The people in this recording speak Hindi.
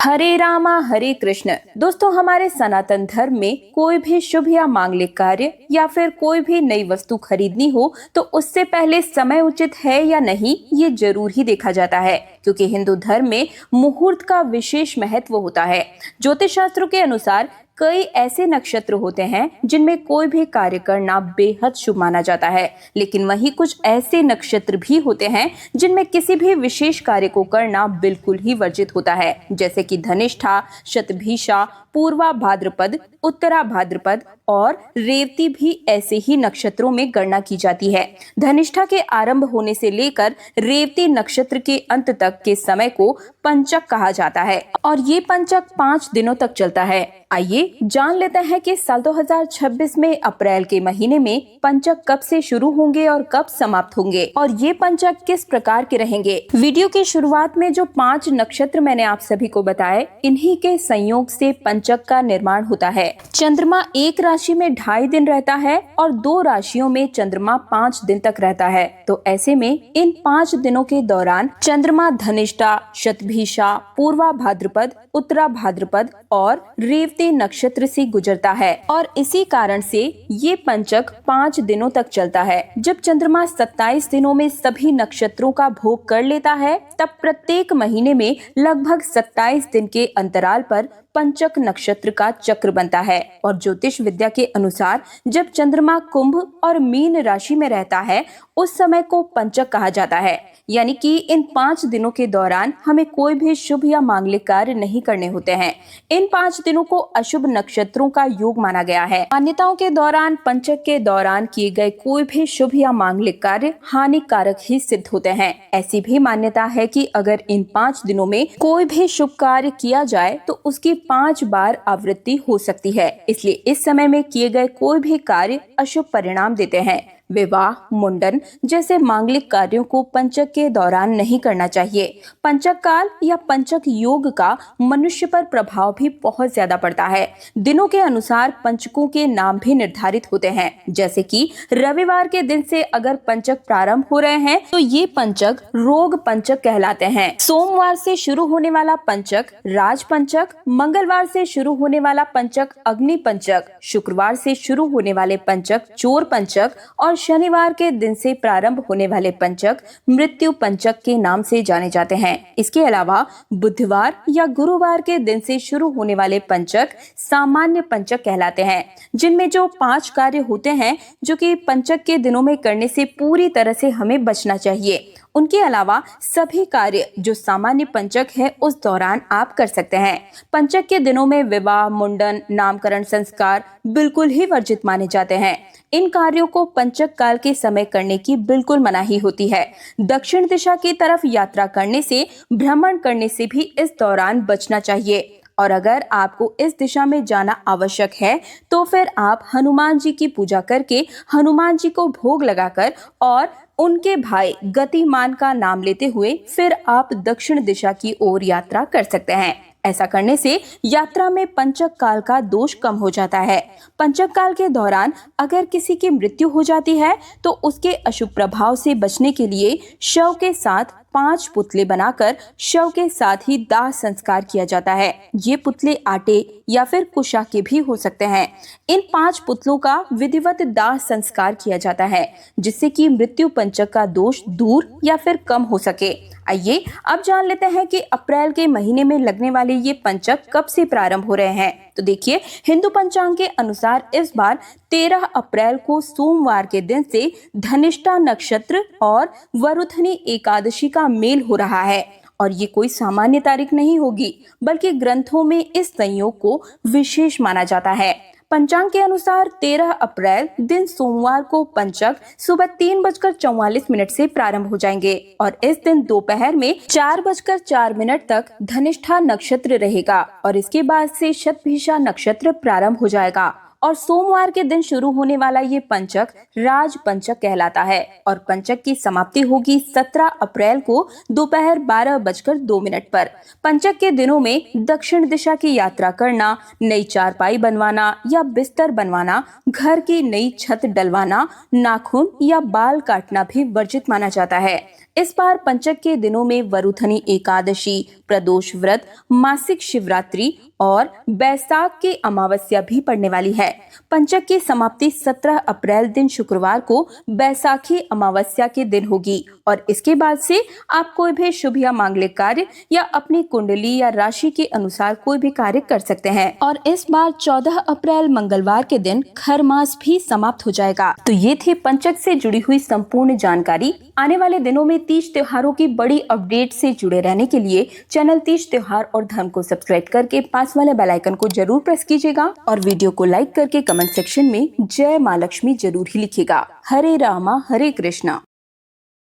हरे रामा हरे कृष्ण। दोस्तों, हमारे सनातन धर्म में कोई भी शुभ या मांगलिक कार्य या फिर कोई भी नई वस्तु खरीदनी हो तो उससे पहले समय उचित है या नहीं ये जरूर ही देखा जाता है, क्योंकि हिंदू धर्म में मुहूर्त का विशेष महत्व होता है। ज्योतिष शास्त्रों के अनुसार कई ऐसे नक्षत्र होते हैं जिनमें कोई भी कार्य करना बेहद शुभ माना जाता है, लेकिन वहीं कुछ ऐसे नक्षत्र भी होते हैं जिनमें किसी भी विशेष कार्य को करना बिल्कुल ही वर्जित होता है, जैसे कि धनिष्ठा, शतभिषा, पूर्वा भाद्रपद, उत्तरा भाद्रपद और रेवती भी ऐसे ही नक्षत्रों में गणना की जाती है। धनिष्ठा के आरंभ होने से लेकर रेवती नक्षत्र के अंत तक के समय को पंचक कहा जाता है और ये पंचक 5 दिनों तक चलता है। आइए जान लेते हैं कि साल 2026 में अप्रैल के महीने में पंचक कब से शुरू होंगे और कब समाप्त होंगे और ये पंचक किस प्रकार के रहेंगे। वीडियो की शुरुआत में जो 5 नक्षत्र मैंने आप सभी को बताए, इन्हीं के संयोग से पंचक का निर्माण होता है। चंद्रमा एक राशि में 2.5 दिन रहता है और 2 राशियों में चंद्रमा 5 दिन तक रहता है। तो ऐसे में इन 5 दिनों के दौरान चंद्रमा धनिष्ठा, शतभिषा, पूर्वा भाद्रपद, उत्तरा भाद्रपद और रेवती नक्षत्र से गुजरता है और इसी कारण से ये पंचक 5 दिनों तक चलता है। जब चंद्रमा 27 दिनों में सभी नक्षत्रों का भोग कर लेता है, तब प्रत्येक महीने में लगभग 27 दिन के अंतराल पर पंचक नक्षत्र का चक्र बनता है और ज्योतिष विद्या के अनुसार जब चंद्रमा कुंभ और मीन राशि में रहता है, उस समय को पंचक कहा जाता है। यानी कि इन 5 दिनों के दौरान हमें कोई भी शुभ या मांगलिक कार्य नहीं करने होते हैं। इन 5 दिनों को अशुभ नक्षत्रों का योग माना गया है। मान्यताओं के दौरान पंचक के दौरान किए गए कोई भी शुभ या मांगलिक कार्य हानिकारक ही सिद्ध होते हैं। ऐसी भी मान्यता है कि अगर इन 5 दिनों में कोई भी शुभ कार्य किया जाए तो उसकी 5 बार आवृत्ति हो सकती है। इसलिए इस समय में किए गए कोई भी कार्य अशुभ परिणाम देते हैं। विवाह, मुंडन जैसे मांगलिक कार्यों को पंचक के दौरान नहीं करना चाहिए। पंचक काल या पंचक योग का मनुष्य पर प्रभाव भी बहुत ज्यादा पड़ता है। दिनों के अनुसार पंचकों के नाम भी निर्धारित होते हैं, जैसे कि रविवार के दिन से अगर पंचक प्रारंभ हो रहे हैं तो ये पंचक रोग पंचक कहलाते हैं। सोमवार से शुरू होने वाला पंचक राज पंचक, मंगलवार से शुरू होने वाला पंचक अग्नि पंचक, शुक्रवार से शुरू होने वाले पंचक चोर पंचक और शनिवार के दिन से प्रारंभ होने वाले पंचक मृत्यु पंचक के नाम से जाने जाते हैं। इसके अलावा बुधवार या गुरुवार के दिन से शुरू होने वाले पंचक सामान्य पंचक कहलाते हैं, जिनमें जो 5 कार्य होते हैं जो कि पंचक के दिनों में करने से पूरी तरह से हमें बचना चाहिए। उनके अलावा सभी कार्य जो सामान्य पंचक है उस दौरान आप कर सकते हैं। पंचक के दिनों में विवाह, मुंडन, नामकरण संस्कार बिल्कुल ही वर्जित माने जाते हैं। इन कार्यों को पंचक काल के समय करने की बिल्कुल मनाही होती है। दक्षिण दिशा की तरफ यात्रा करने से, भ्रमण करने से भी इस दौरान बचना चाहिए। और अगर आपको इस दिशा में जाना आवश्यक है तो फिर आप हनुमान जी की पूजा करके हनुमान जी को भोग लगाकर और उनके भाई गतिमान का नाम लेते हुए फिर आप दक्षिण दिशा की ओर यात्रा कर सकते हैं। ऐसा करने से यात्रा में पंचक काल का दोष कम हो जाता है। पंचक काल के दौरान अगर किसी की मृत्यु हो जाती है तो उसके अशुभ प्रभाव से बचने के लिए शव के साथ 5 पुतले बनाकर शव के साथ ही दाह संस्कार किया जाता है। ये पुतले आटे या फिर कुशा के भी हो सकते हैं। इन 5 पुतलों का विधिवत दाह संस्कार किया जाता है, जिससे कि मृत्यु पंचक का दोष दूर या फिर कम हो सके। आइए अब जान लेते हैं कि अप्रैल के महीने में लगने वाले ये पंचक कब से प्रारंभ हो रहे हैं। तो देखिए, हिंदू पंचांग के अनुसार इस बार 13 अप्रैल को सोमवार के दिन से धनिष्ठा नक्षत्र और वरुथनी एकादशी का मेल हो रहा है और ये कोई सामान्य तारीख नहीं होगी, बल्कि ग्रंथों में इस संयोग को विशेष माना जाता है। पंचांग के अनुसार 13 अप्रैल दिन सोमवार को पंचक सुबह 3:44 से प्रारंभ हो जाएंगे और इस दिन दोपहर में 4:04 तक धनिष्ठा नक्षत्र रहेगा और इसके बाद से शतभिषा नक्षत्र प्रारंभ हो जाएगा और सोमवार के दिन शुरू होने वाला ये पंचक राज पंचक कहलाता है और पंचक की समाप्ति होगी 17 अप्रैल को दोपहर 12:02 पर। पंचक के दिनों में दक्षिण दिशा की यात्रा करना, नई चारपाई बनवाना या बिस्तर बनवाना, घर की नई छत डलवाना, नाखून या बाल काटना भी वर्जित माना जाता है। इस बार पंचक के दिनों में वरुथनी एकादशी, प्रदोष व्रत, मासिक शिवरात्रि और बैसाख की अमावस्या भी पड़ने वाली है। पंचक की समाप्ति 17 अप्रैल दिन शुक्रवार को बैसाखी अमावस्या के दिन होगी और इसके बाद से आप कोई भी शुभ या मांगलिक कार्य या अपनी कुंडली या राशि के अनुसार कोई भी कार्य कर सकते हैं। और इस बार 14 अप्रैल मंगलवार के दिन खर मास भी समाप्त हो जाएगा। तो ये थी पंचक से जुड़ी हुई संपूर्ण जानकारी। आने वाले दिनों में तीज त्योहारों की बड़ी अपडेट से जुड़े रहने के लिए चैनल तीज त्योहार और धर्म को सब्सक्राइब करके पास वाले बेल आइकन को जरूर प्रेस कीजिएगा और वीडियो को लाइक करके कमेंट सेक्शन में जय माँ लक्ष्मी जरूर ही लिखिएगा। हरे रामा हरे कृष्णा।